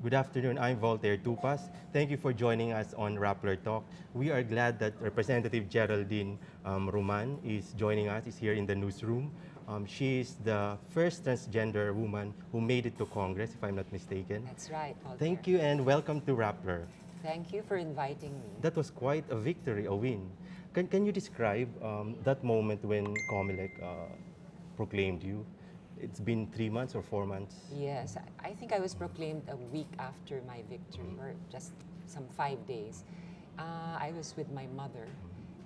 Good afternoon. I'm Voltaire Tupas. Thank you for joining us on Rappler Talk. We are glad that Representative Geraldine Roman is joining us, is here in the newsroom. She is the first transgender woman who made it to Congress, if I'm not mistaken. That's right, Voltaire. Thank you and welcome to Rappler. Thank you for inviting me. That was quite a victory, a win. Can you describe that moment when COMELEC proclaimed you? It's been 3 months or 4 months? Yes, I think I was proclaimed a week after my victory, or just some 5 days. I was with my mother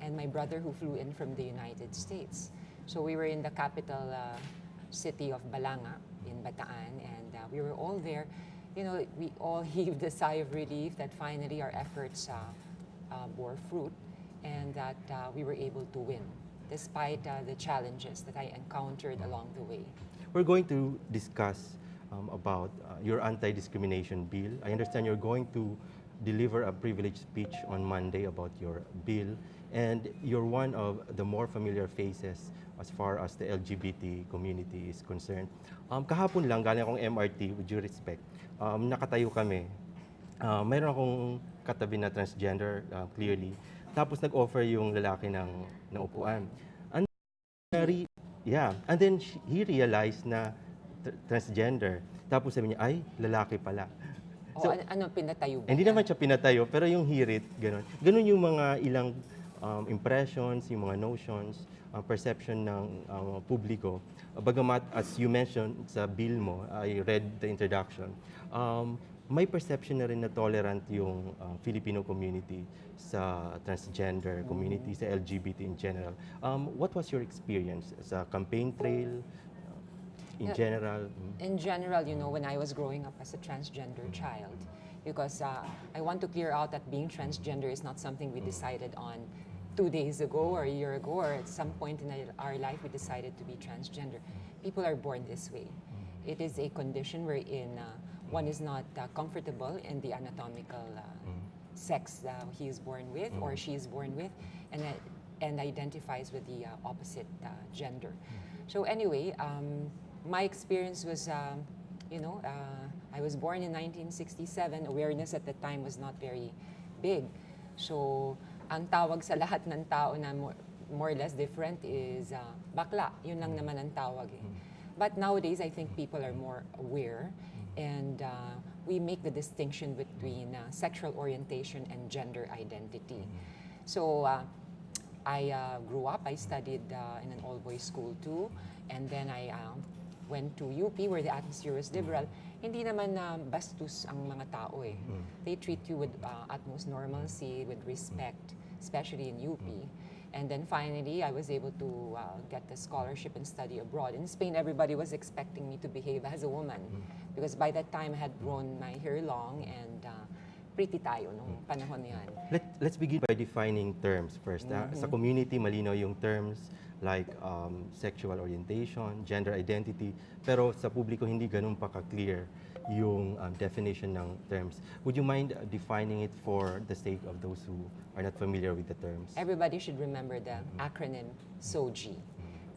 and my brother who flew in from the United States. So we were in the capital city of Balanga in Bataan, and we were all there. You know, we all heaved a sigh of relief that finally our efforts bore fruit and that we were able to win, despite the challenges that I encountered along the way. We're going to discuss about your anti-discrimination bill. I understand you're going to deliver a privileged speech on Monday about your bill, and you're one of the more familiar faces as far as the LGBT community is concerned. Kahapon lang, galing akong MRT, with due respect, nakatayo kami. Mayroon akong katabi na transgender, clearly. Tapos nag-offer yung lalaki ng upuan. Yeah, and then he realized na transgender. Tapos sabi niya, ay, lalaki pala. So, ano pinatayo ba? Hindi naman siya pinatayo, pero yung hirit, gano'n. Gano'n yung mga ilang impressions, yung mga notions, perception ng publiko. Bagamat, as you mentioned sa bill mo, I read the introduction, may perception na rin na tolerant yung Filipino community sa transgender community, sa LGBT in general. What was your experience sa campaign trail, in general? In general, you know, when I was growing up as a transgender child, because I want to clear out that being transgender is not something we decided on 2 days ago or a year ago, or at some point in our life we decided to be transgender. People are born this way. It is a condition wherein one is not comfortable in the anatomical sex that he is born with or she is born with, and identifies with the opposite gender. So anyway, my experience was, I was born in 1967. Awareness at the time was not very big. So ang tawag sa lahat ng tao na more or less different is bakla. Yun lang naman ang tawag eh. But nowadays, I think people are more aware, and we make the distinction between sexual orientation and gender identity. So I grew up, I studied in an all-boys school too, and then I went to UP where the atmosphere was liberal. Hindi naman bastos ang mga tao eh. They treat you with utmost normalcy, with respect, especially in UP. And then finally, I was able to get the scholarship and study abroad. In Spain, everybody was expecting me to behave as a woman because by that time, I had grown my hair long and pretty tayo nung panahon na yan. Let's begin by defining terms first. Sa community, malinaw yung terms like sexual orientation, gender identity, pero sa publiko hindi ganun pa ka-clear yung definition ng terms. Would you mind defining it for the sake of those who are not familiar with the terms? Everybody should remember the acronym SOGI.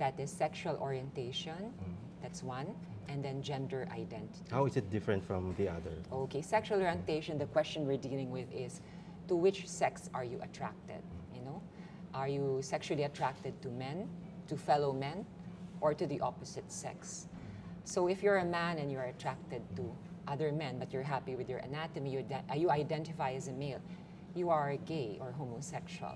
That is sexual orientation, that's one, and then gender identity. How is it different from the other? Okay, sexual orientation, the question we're dealing with is, to which sex are you attracted? You know, are you sexually attracted to men, to fellow men, or to the opposite sex? So if you're a man and you're attracted to other men, but you're happy with your anatomy, you identify as a male, you are gay or homosexual.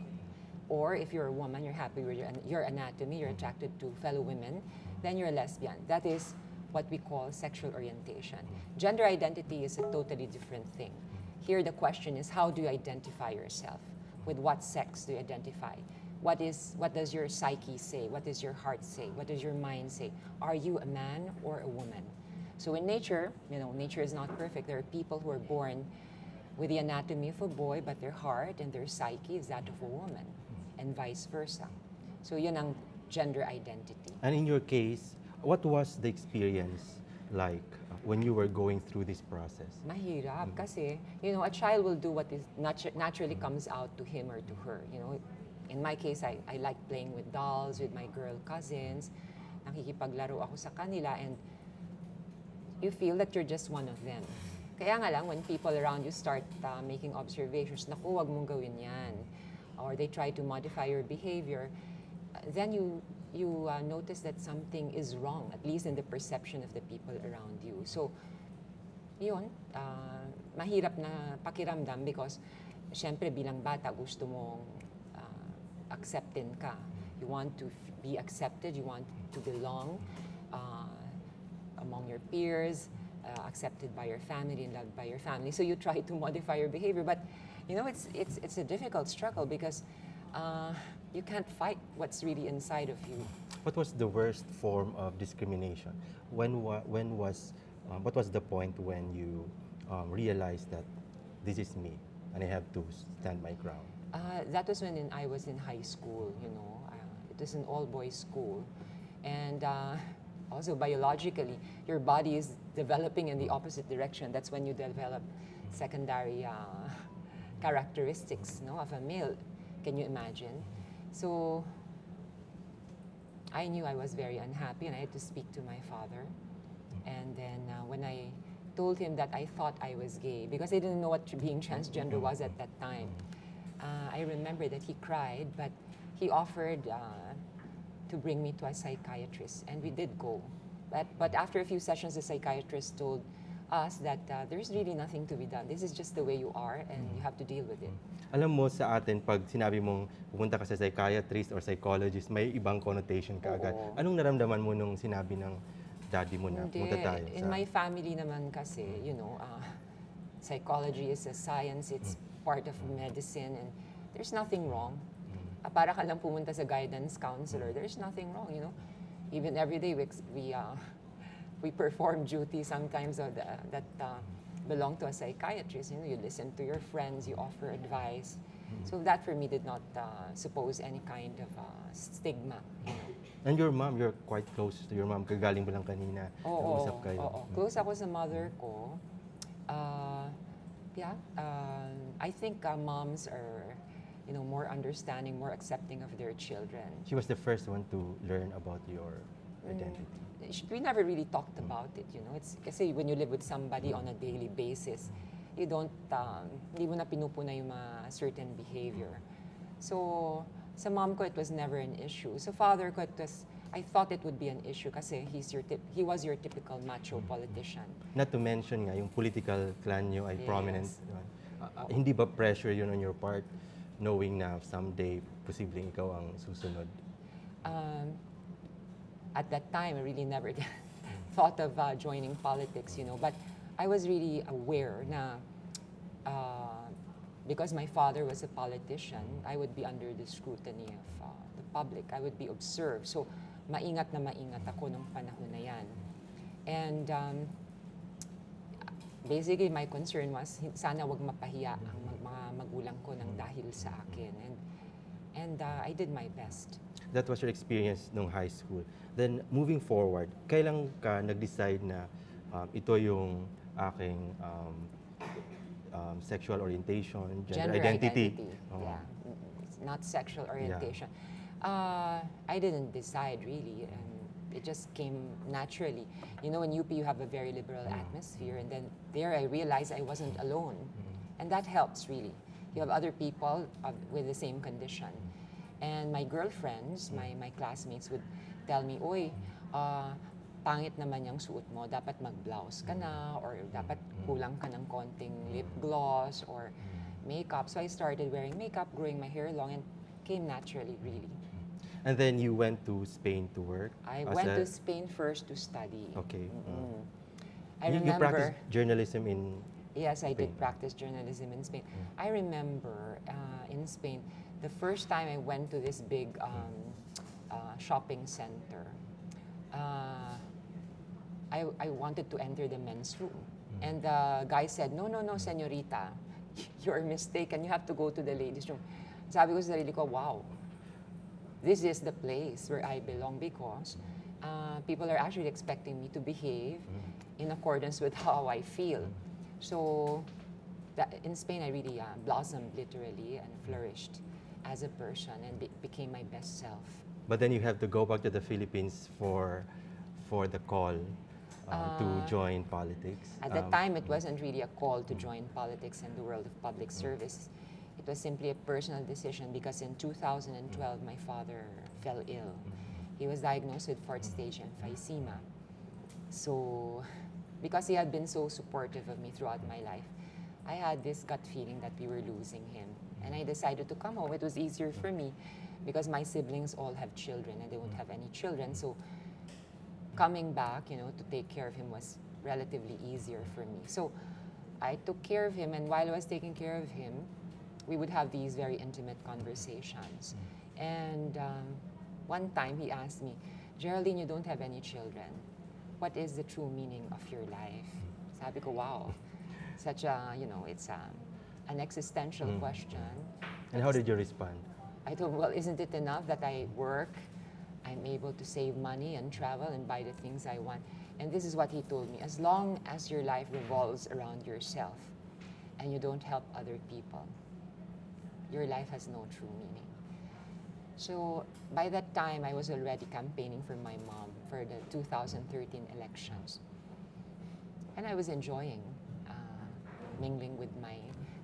Or if you're a woman, you're happy with your anatomy, you're attracted to fellow women, then you're a lesbian. That is what we call sexual orientation. Gender identity is a totally different thing. Here the question is, how do you identify yourself? With what sex do you identify? What does your psyche say? What does your heart say? What does your mind say? Are you a man or a woman? So in nature, you know, nature is not perfect. There are people who are born with the anatomy of a boy, but their heart and their psyche is that of a woman, and vice versa. So yun ang gender identity. And in your case, what was the experience like when you were going through this process? Mahirap kasi, you know, a child will do what is naturally comes out to him or to her. You know, in my case, I like playing with dolls, with my girl cousins. Nakikipaglaro ako sa kanila, and you feel that you're just one of them. Kaya nga lang, when people around you start making observations, naku, wag mong gawin yan, or they try to modify your behavior, then you notice that something is wrong, at least in the perception of the people around you. So, yun, mahirap na pakiramdam because, syempre, bilang bata, gusto mong acceptin ka. You want to be accepted, you want to belong among your peers, accepted by your family and loved by your family. So you try to modify your behavior, but it's a difficult struggle because you can't fight what's really inside of you. What was the worst form of discrimination? What was the point when you realized that this is me and I have to stand my ground? That was when I was in high school, it was an all-boys school. And also biologically, your body is developing in the opposite direction. That's when you develop secondary characteristics of a male. Can you imagine? So I knew I was very unhappy and I had to speak to my father. And then when I told him that I thought I was gay, because I didn't know what being transgender was at that time, I remember that he cried, but he offered to bring me to a psychiatrist, and we did go. But after a few sessions, the psychiatrist told us that there's really nothing to be done. This is just the way you are, and you have to deal with it. Alam mo sa atin, pag sinabi mong pupunta ka sa psychiatrist or psychologist, may ibang connotation ka agad. Oo. Anong naramdaman mo nung sinabi ng daddy mo na Hindi. pumunta tayo? In my family naman kasi, psychology is a science, it's part of medicine, and there's nothing wrong. Para ka lang pumunta sa guidance counselor, there's nothing wrong, Even every day we perform duties sometimes that belong to a psychiatrist. You listen to your friends, you offer advice. So that for me did not suppose any kind of stigma. And your mom, you're quite close to your mom. Kagaling mo lang kanina. Nag-usap kayo. Oo. Close ako sa mother ko. I think moms are more understanding, more accepting of their children. She was the first one to learn about your identity. We never really talked about it, It's kasi when you live with somebody on a daily basis, you don't, hindi mo na pinupuna yung mga certain behavior. So, sa mom ko, it was never an issue. Sa father ko, I thought it would be an issue kasi he was your typical macho politician. Not to mention nga, yung political clan nyo ay Yes. prominent. Hindi ba pressure yun on your part, knowing na someday, posibleng ikaw ang susunod? At that time, I really never thought of joining politics, But I was really aware na because my father was a politician, I would be under the scrutiny of the public. I would be observed. So, maingat na maingat ako nung panahon na yan. And basically, my concern was sana wag mapahiya ang mga magulang ko ng dahil sa akin. And I did my best. That was your experience nung high school. Then, moving forward, kailan ka nag-decide na ito yung aking sexual orientation, gender identity? Yeah, it's not sexual orientation. I didn't decide really. It just came naturally. In UP you have a very liberal atmosphere, and then there I realized I wasn't alone. And that helps really. You have other people with the same condition. And my girlfriends, my classmates would tell me, "Oy, pangit naman yung suot mo, dapat mag-blouse ka na, or dapat kulang ka ng konting lip gloss or makeup." So I started wearing makeup, growing my hair long, and came naturally, really. And then you went to Spain to work? I went to Spain first to study. Okay. I You remember. practiced journalism in Yes, I did Spain. practice journalism in Spain. I remember in Spain, the first time I went to this big shopping center, I wanted to enter the men's room. And the guy said, no, señorita, you're mistaken. You have to go to the ladies' room. Sabi ko sa sarili ko, wow, this is the place where I belong because people are actually expecting me to behave in accordance with how I feel. So in Spain, I really blossomed literally and flourished as a person and became my best self. But then you have to go back to the Philippines for the call to join politics? At that time, it wasn't really a call to join politics and the world of public service. It was simply a personal decision because in 2012, my father fell ill. He was diagnosed with fourth stage emphysema. So, because he had been so supportive of me throughout my life, I had this gut feeling that we were losing him. And I decided to come home. It was easier for me because my siblings all have children and they won't have any children. So coming back, to take care of him was relatively easier for me. So I took care of him, and while I was taking care of him, we would have these very intimate conversations. And one time he asked me, Geraldine, you don't have any children. What is the true meaning of your life? Sabi ko, wow. Such a, it's an existential question. And how did you respond? I told him, well, isn't it enough that I work, I'm able to save money and travel and buy the things I want? And this is what he told me. As long as your life revolves around yourself and you don't help other people, your life has no true meaning. So by that time, I was already campaigning for my mom for the 2013 elections. And I was enjoying mingling with my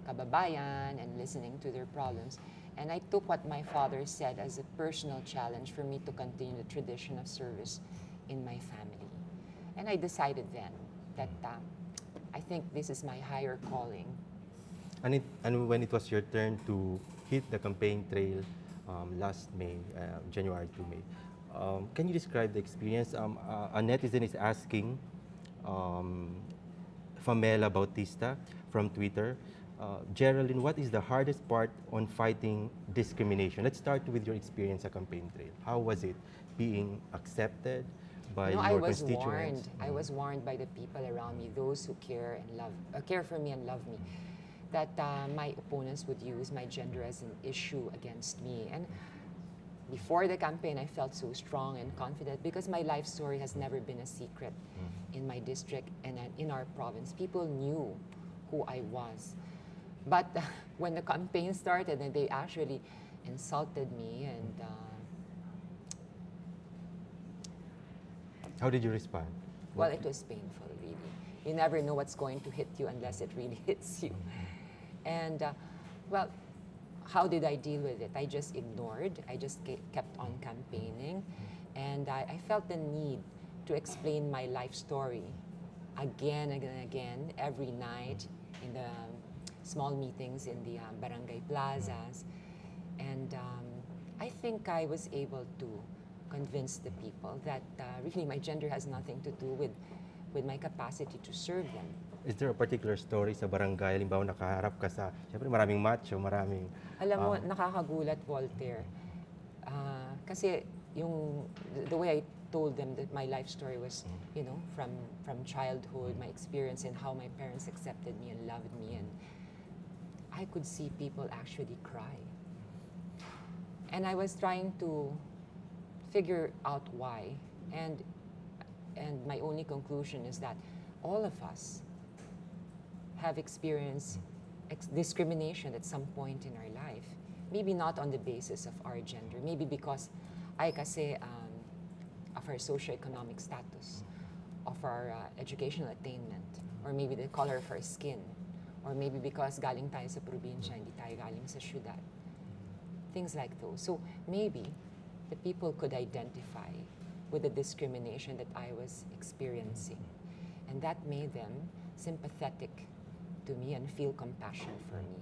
kababayan and listening to their problems. And I took what my father said as a personal challenge for me to continue the tradition of service in my family. And I decided then that I think this is my higher calling. And when it was your turn to hit the campaign trail last May, January to May, can you describe the experience? A netizen is asking, Famela Bautista from Twitter, Geraldine, what is the hardest part on fighting discrimination? Let's start with your experience at campaign trail. How was it being accepted by your constituents? I was warned by the people around me, those who care and care for me and love me, that my opponents would use my gender as an issue against me. And before the campaign, I felt so strong and confident because my life story has never been a secret in my district and in our province. People knew who I was. But when the campaign started and they actually insulted me and how did you respond? well, it was painful, really. You never know what's going to hit you unless it really hits you. And well, how did I deal with it? I just ignored. I just kept on campaigning. And I felt the need to explain my life story again and again, every night in the small meetings in the barangay plazas. And I think I was able to convince the people that really my gender has nothing to do with my capacity to serve them. Is there a particular story sa barangay? Halimbawa, nakaharap ka sa, siyempre maraming macho, maraming... Alam mo, nakakagulat, Voltaire. Kasi the way I told them that my life story was, from childhood, my experience and how my parents accepted me and loved me, and I could see people actually cry. And I was trying to figure out why, and my only conclusion is that all of us have experienced discrimination at some point in our life. Maybe not on the basis of our gender, maybe because kasi of our socioeconomic status, of our educational attainment, or maybe the color of our skin, or maybe because galing tayo sa probinsya, hindi tayo galing sa syudad. Things like those. So maybe the people could identify with the discrimination that I was experiencing. And that made them sympathetic to me and feel compassion for me.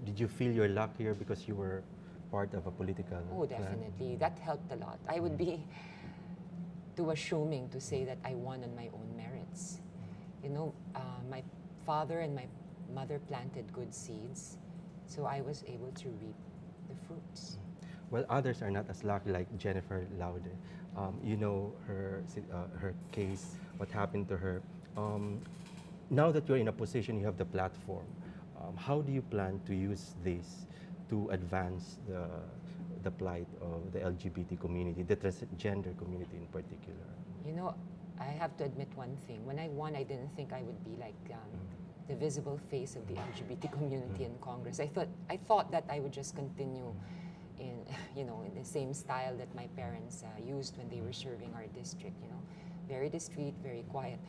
Did you feel you're luckier because you were part of a political Oh, clan? definitely. That helped a lot. I would be too assuming to say that I won on my own merits. My father and my mother planted good seeds, so I was able to reap the fruits. Well, others are not as lucky, like Jennifer Laude. You know her case, what happened to her. Now that you're in a position, you have the platform. How do you plan to use this to advance the plight of the LGBT community, the transgender community in particular? I have to admit one thing. When I won, I didn't think I would be like the visible face of the LGBT community in Congress. I thought that I would just continue in the same style that my parents used when they were serving our district. very discreet, very quiet.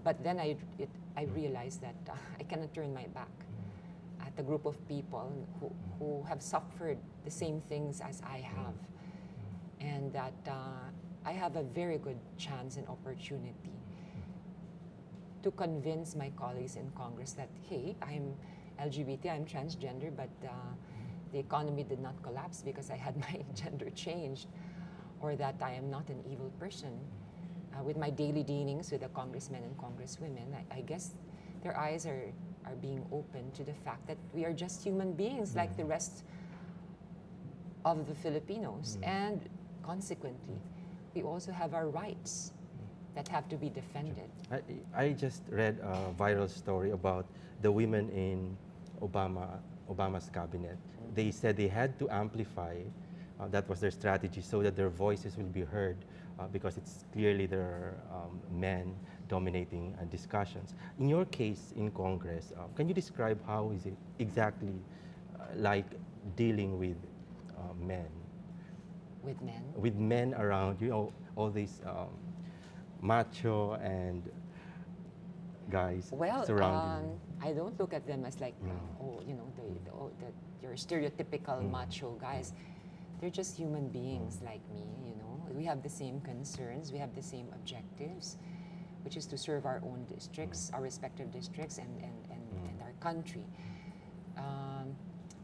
But then I realized that I cannot turn my back at a group of people who have suffered the same things as I have. And that I have a very good chance and opportunity to convince my colleagues in Congress that, hey, I'm LGBT, I'm transgender, but the economy did not collapse because I had my gender changed, or that I am not an evil person. With my daily dealings with the congressmen and congresswomen, I guess their eyes are being opened to the fact that we are just human beings like the rest of the Filipinos. And consequently, we also have our rights that have to be defended. I just read a viral story about the women in Obama's cabinet. They said they had to amplify, that was their strategy, so that their voices will be heard, because it's clearly there are men dominating discussions. In your case in Congress, can you describe how is it exactly like dealing with men? With men? With men around, you know, all these macho and guys surrounding you. I don't look at them as like, your stereotypical macho guys. They're just human beings like me, you know. We have the same concerns, we have the same objectives, which is to serve our own districts, our respective districts, and our country.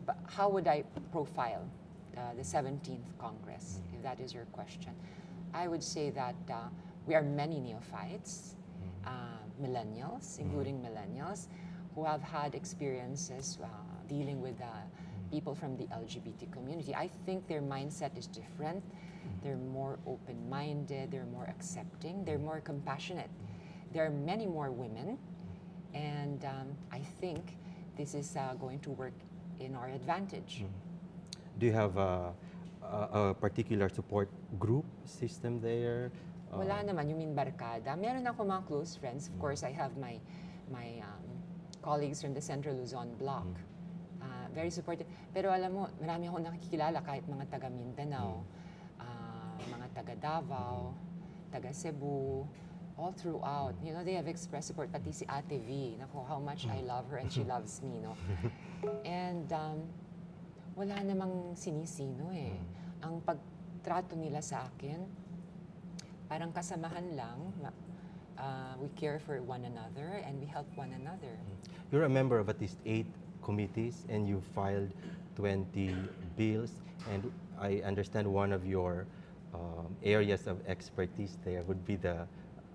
But how would I profile the 17th Congress, if that is your question? I would say that we are many neophytes, millennials, including millennials, who have had experiences dealing with people from the LGBT community. I think their mindset is different. They're more open-minded, they're more accepting, they're more compassionate. There are many more women, and I think this is going to work in our advantage. Do you have a particular support group system there? Wala naman, you mean barkada. Meron ako mga close friends. Of course, I have my colleagues from the Central Luzon block. Very supportive. Pero alam mo, marami akong nakikilala kahit mga taga Mindanao, mga taga Davao, taga Cebu, all throughout. You know, they have expressed support. Pati si Ate V, naku, how much I love her and she loves me, no? And wala namang sinisino eh. Ang pagtrato nila sa akin, parang kasamahan lang. We care for one another and we help one another. You're a member of at least 8 committees and you filed 20 bills, and I understand one of your areas of expertise there would be the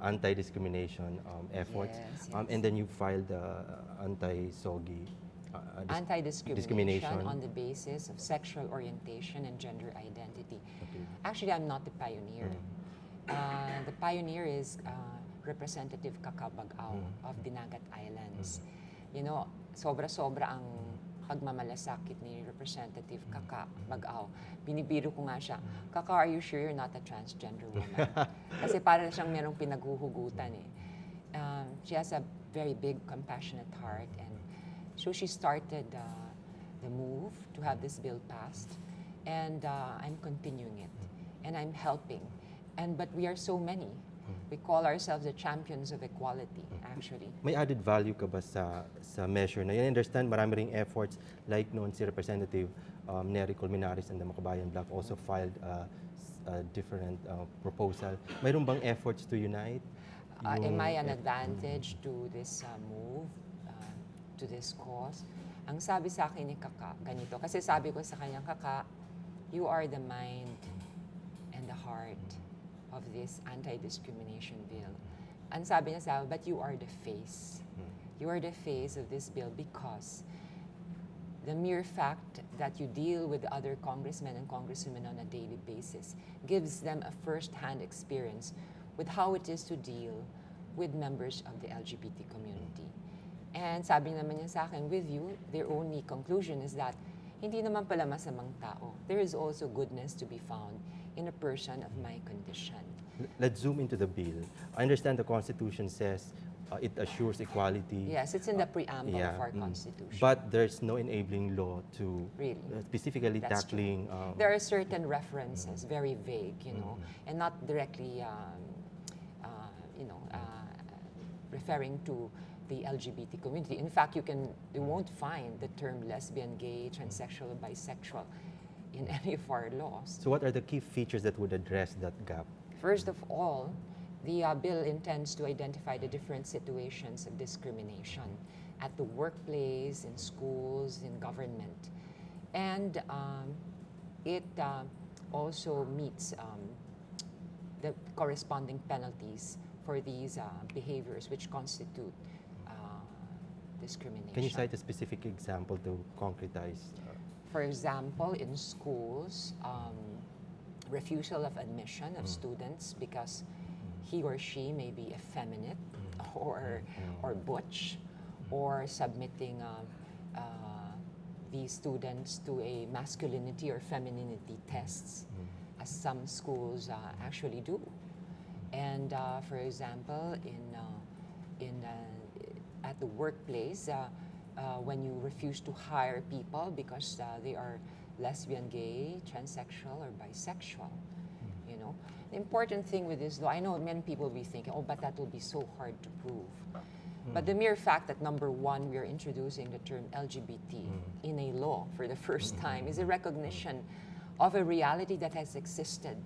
anti-discrimination efforts. Yes. And then you filed the anti-SOGI Anti-discrimination on the basis of sexual orientation and gender identity. Okay. Actually, I'm not the pioneer. The pioneer is Representative Kakabagaw of Dinagat Islands. You know, sobra-sobra ang pagmamalasakit ni Representative Kakabagaw. Binibiro ko nga siya, Kaka, are you sure you're not a transgender woman? Kasi para siyang merong pinaghuhugutan eh. She has a very big, compassionate heart, and so she started the move to have this bill passed, and I'm continuing it, and I'm helping. But we are so many. We call ourselves the champions of equality, actually. May added value ka ba sa measure na yun? I understand marami ring efforts, like noon si Representative Nery Colmenares and the Makabayan Bloc also filed a different proposal. Mayroon bang efforts to unite? Am I an advantage to this move, to this cause? Ang sabi sa akin ni Kaka, ganito. Kasi sabi ko sa kanya, Kaka, you are the mind and the heart of this anti-discrimination bill. Ang sabi niya sa akin, but you are the face. You are the face of this bill because the mere fact that you deal with other congressmen and congresswomen on a daily basis gives them a first-hand experience with how it is to deal with members of the LGBT community. And sabi naman niya sa akin, with you, their only conclusion is that hindi naman pala masamang tao. There is also goodness to be found in a person of my condition. Let's zoom into the bill. I understand the Constitution says it assures equality. Yes, it's in the preamble of our Constitution. But there's no enabling law to really specifically That's tackling. There are certain references, very vague, you know, and not directly referring to the LGBT community. In fact, you won't find the term lesbian, gay, transsexual, or bisexual in any of our laws. So what are the key features that would address that gap? First of all, the bill intends to identify the different situations of discrimination at the workplace, in schools, in government. And it also meets the corresponding penalties for these behaviors which constitute discrimination. Can you cite a specific example to concretize? For example, in schools, refusal of admission of students because he or she may be effeminate or butch, or submitting these students to a masculinity or femininity tests, as some schools actually do. And for example, at the workplace, when you refuse to hire people because they are lesbian, gay, transsexual, or bisexual, you know. The important thing with this law, I know many people will be thinking, oh, but that will be so hard to prove. But the mere fact that, number one, we are introducing the term LGBT in a law for the first time is a recognition of a reality that has existed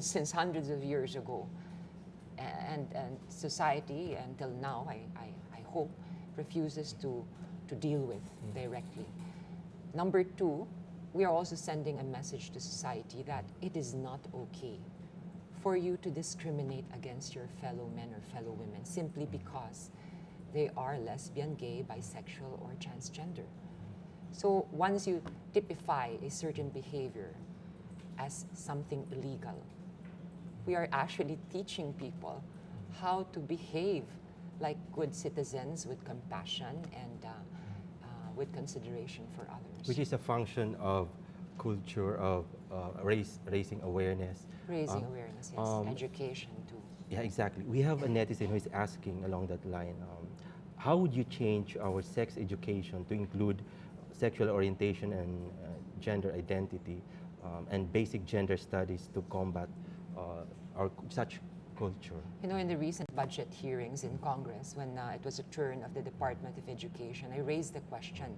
since hundreds of years ago. And society, until now, I hope, refuses to deal with directly. Number two, we are also sending a message to society that it is not okay for you to discriminate against your fellow men or fellow women simply because they are lesbian, gay, bisexual, or transgender. So once you typify a certain behavior as something illegal, we are actually teaching people how to behave like good citizens with compassion and with consideration for others. Which is a function of culture, of raising awareness. Raising awareness, yes. Education too. Yeah, exactly. We have a netizen who is asking along that line, how would you change our sex education to include sexual orientation and gender identity and basic gender studies to combat such culture? You know, in the recent budget hearings in Congress, when it was a turn of the Department of Education, I raised the question,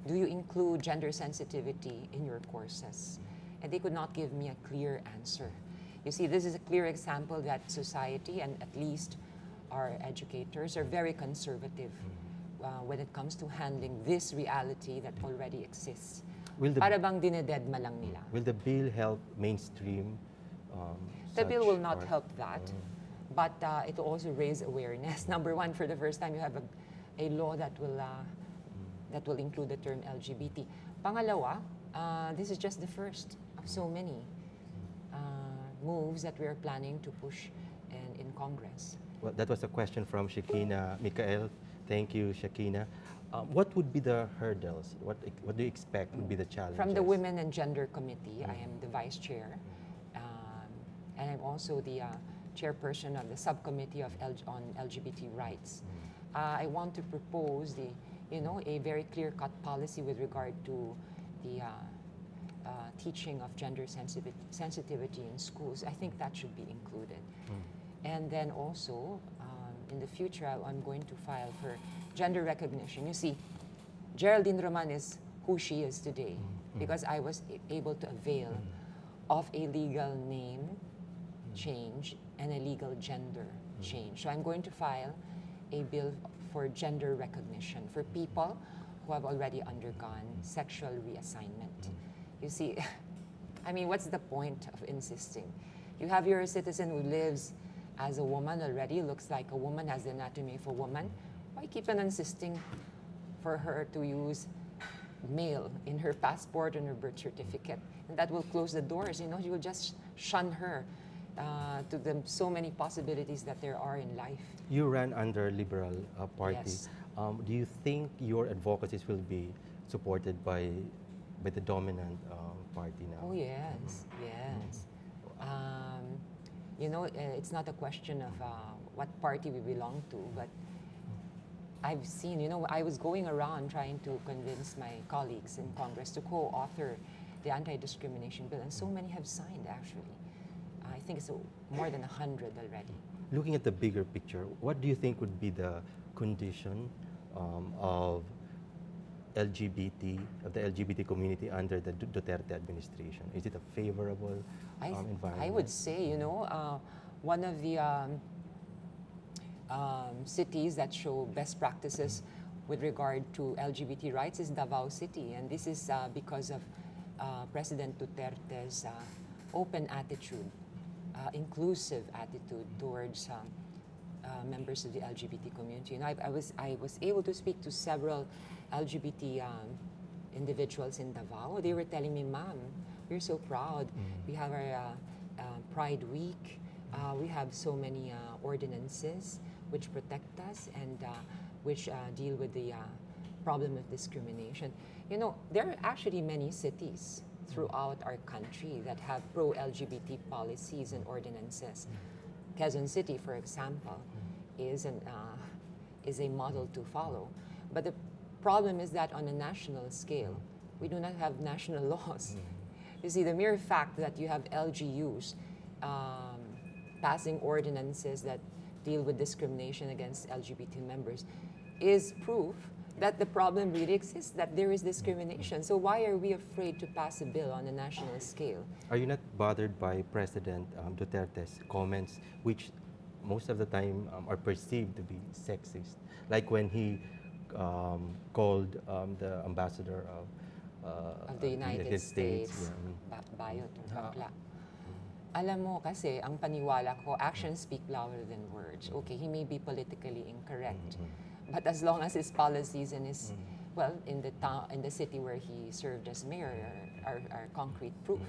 do you include gender sensitivity in your courses? And they could not give me a clear answer. You see, this is a clear example that society, and at least our educators, are very conservative when it comes to handling this reality that already exists. Para bang dinededma lang nila. Will the bill help mainstream The bill will not help that, but it will also raise awareness. Number one, for the first time, you have a law that will include the term LGBT. Pangalawa, this is just the first of so many moves that we are planning to push in Congress. Well, that was a question from Shakina Mikael. Thank you, Shakina. What would be the hurdles? What do you expect would be the challenges? From the Women and Gender Committee, I am the vice chair, and I'm also the chairperson of the subcommittee on LGBT rights. I want to propose a very clear-cut policy with regard to the teaching of gender sensitivity in schools. I think that should be included. And then also, in the future, I'm going to file for gender recognition. You see, Geraldine Roman is who she is today because I was able to avail of a legal name change and a legal gender change. So I'm going to file a bill for gender recognition for people who have already undergone sexual reassignment. You see, I mean, what's the point of insisting? You have your citizen who lives as a woman already, looks like a woman, has the anatomy of a woman. Why keep on insisting for her to use male in her passport and her birth certificate? And that will close the doors. You know, you will just shun her to the so many possibilities that there are in life. You ran under Liberal Party. Yes. Do you think your advocacies will be supported by the dominant party now? Oh yes, yes. You know, it's not a question of what party we belong to, but I've seen, you know, I was going around trying to convince my colleagues in Congress to co-author the anti-discrimination bill, and so many have signed, actually. I think it's more than 100 already. looking at the bigger picture, what do you think would be the condition of LGBT, of the LGBT community under the Duterte administration? Is it a favorable environment? I would say, you know, one of the cities that show best practices with regard to LGBT rights is Davao City, and this is because of President Duterte's open attitude, inclusive attitude towards members of the LGBT community. And I was able to speak to several LGBT individuals in Davao. They were telling me, "Ma'am, we're so proud. We have our Pride Week. We have so many ordinances which protect us and which deal with the problem of discrimination." You know, there are actually many cities throughout our country that have pro-LGBT policies and ordinances. Quezon City, for example, is a model to follow. But the problem is that on a national scale, we do not have national laws. You see, the mere fact that you have LGUs passing ordinances that deal with discrimination against LGBT members is proof that the problem really exists, that there is discrimination. So why are we afraid to pass a bill on a national scale? Are you not bothered by President Duterte's comments, which most of the time are perceived to be sexist? Like when he called the ambassador Of the United States, bayot or bakla. Alam mo kasi, ang paniwala ko, actions speak louder than words. Okay, he may be politically incorrect, but as long as his policies and his, well, in the city where he served as mayor are concrete proof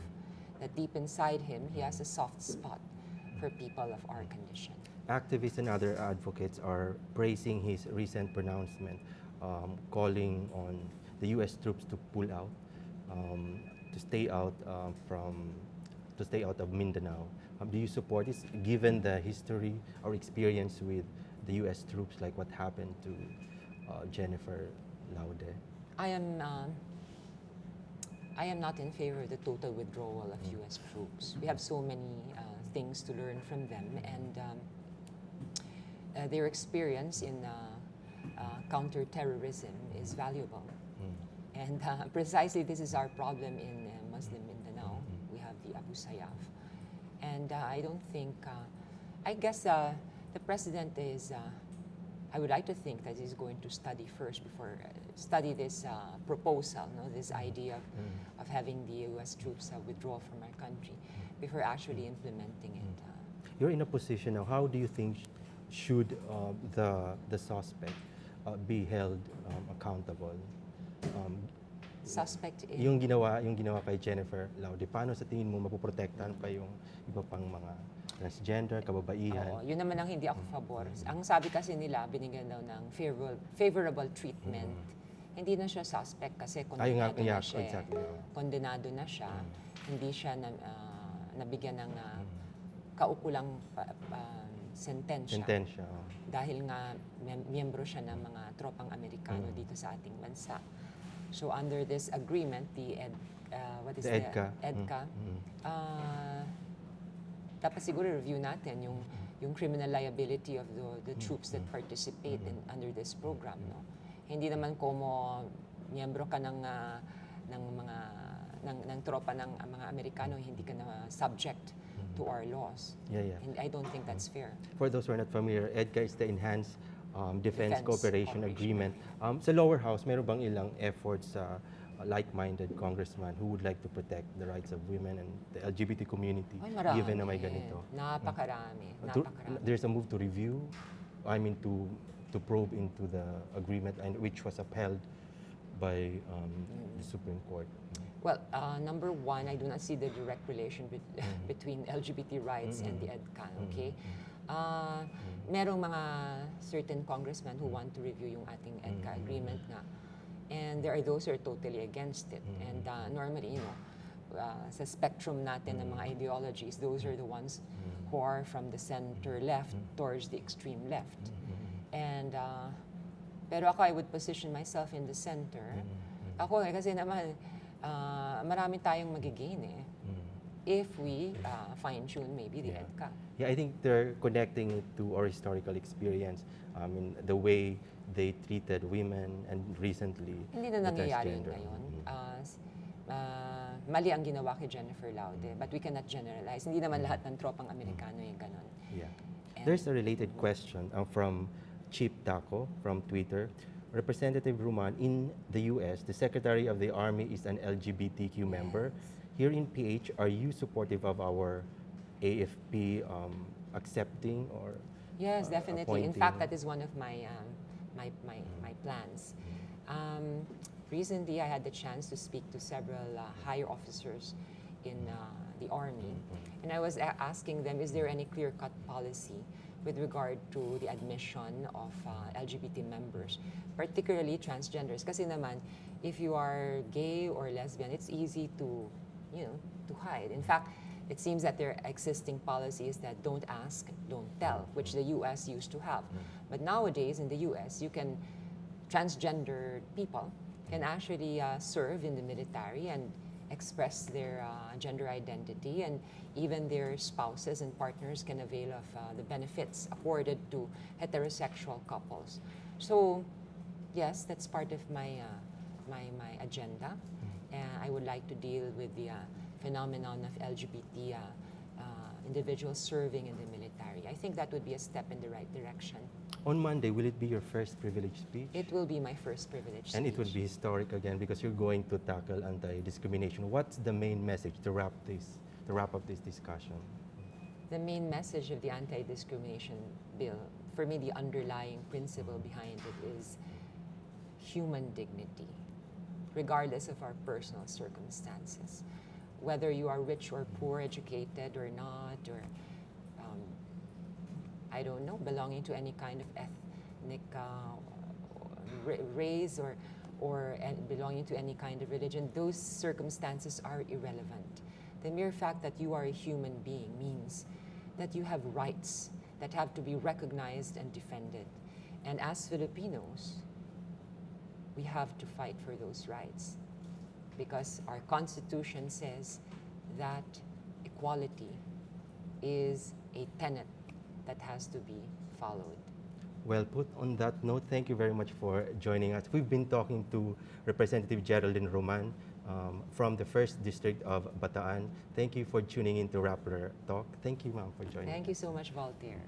that deep inside him, he has a soft spot for people of our condition. Activists and other advocates are praising his recent pronouncement, calling on the U.S. troops to pull out, to stay out of Mindanao. Do you support this, given the history or experience with the U.S. troops, like what happened to Jennifer Laude? I am not in favor of the total withdrawal of U.S. troops. We have so many things to learn from them, and their experience in counterterrorism is valuable. And precisely this is our problem in Muslim Mindanao. We have the Abu Sayyaf. And I don't think, I guess the president is, I would like to think that he's going to study first before, study this proposal, this idea of having the U.S. troops withdraw from our country before actually implementing it. You're in a position now. How do you think should the suspect be held accountable? Suspect in... Yung ginawa kay Jennifer Laude, paano sa tingin mo mapoprotektahan pa yung iba pang mga transgender, kababaihan? Oo, yun naman ang hindi ako pabor. Ang sabi kasi nila, binigyan daw ng favorable treatment. Hindi na siya suspect kasi kondenado na siya. Exactly. Kondenado na siya. Hindi siya nabigyan ng kaukulang sentensya. Dahil nga miyembro siya ng mga tropang Amerikano dito sa ating bansa. So under this agreement, the EDCA, dapat siguro review natin yung criminal liability of the troops that participate under this program. No? Hindi naman como miyembro ka ng tropa ng mga Amerikano, hindi ka na subject to our laws. And I don't think that's fair. For those who are not familiar, EDCA is the Enhanced Defense Cooperation Agreement. Sa lower house, meron bang ilang efforts sa like-minded congressman who would like to protect the rights of women and the LGBT community, given na may ganito? Napakarami. There's a move to review, to probe into the agreement, and which was upheld by the Supreme Court. Well, number one, I do not see the direct relation between LGBT rights and the EDCA, okay? Merong mga certain congressmen who want to review yung ating EDCA agreement nga. And there are those who are totally against it. And normally, sa spectrum natin ng mga ideologies, those are the ones who are from the center left towards the extreme left. And pero ako, I would position myself in the center. Ako kasi naman, marami tayong magigain eh. if we fine-tune maybe the Yeah. EDCA. Yeah, I think they're connecting it to our historical experience, in the way they treated women and recently Hindi na the nangyayari yun transgender. ngayon. Mhm. Mali ang ginawa kay Jennifer Laude, but we cannot generalize. Hindi naman lahat ng tropang Amerikano yung ganon. Yeah. And- There's a related question from Chip Taco from Twitter. Representative Roman, in the US, the Secretary of the Army is an LGBTQ member. Here in PH, are you supportive of our AFP accepting or Yes, definitely. In appointing? fact, that is one of my plans. Recently, I had the chance to speak to several higher officers in the Army, and I was asking them, is there any clear-cut policy with regard to the admission of LGBT members, particularly transgenders? Kasi naman, if you are gay or lesbian, it's easy to, to hide. In fact, it seems that there are existing policies that don't ask, don't tell, which the US used to have. But nowadays in the US, transgender people can actually serve in the military and express their gender identity, and even their spouses and partners can avail of the benefits afforded to heterosexual couples. So, yes, that's part of my agenda. I would like to deal with the phenomenon of LGBT individuals serving in the military. I think that would be a step in the right direction. On Monday, will it be your first privilege speech? It will be my first privilege And it will speech. be historic again because you're going to tackle anti-discrimination. What's the main message to wrap up this discussion? The main message of the anti-discrimination bill, for me, the underlying principle behind it is human dignity, regardless of our personal circumstances. Whether you are rich or poor, educated or not, or I don't know, belonging to any kind of ethnic race or belonging to any kind of religion, those circumstances are irrelevant. The mere fact that you are a human being means that you have rights that have to be recognized and defended. And as Filipinos, we have to fight for those rights because our Constitution says that equality is a tenet that has to be followed. Well put. On that note, thank you very much for joining us. We've been talking to Representative Geraldine Roman from the 1st District of Bataan. Thank you for tuning in to Rappler Talk. Thank you, ma'am, for joining Thank us. you so much, Voltaire.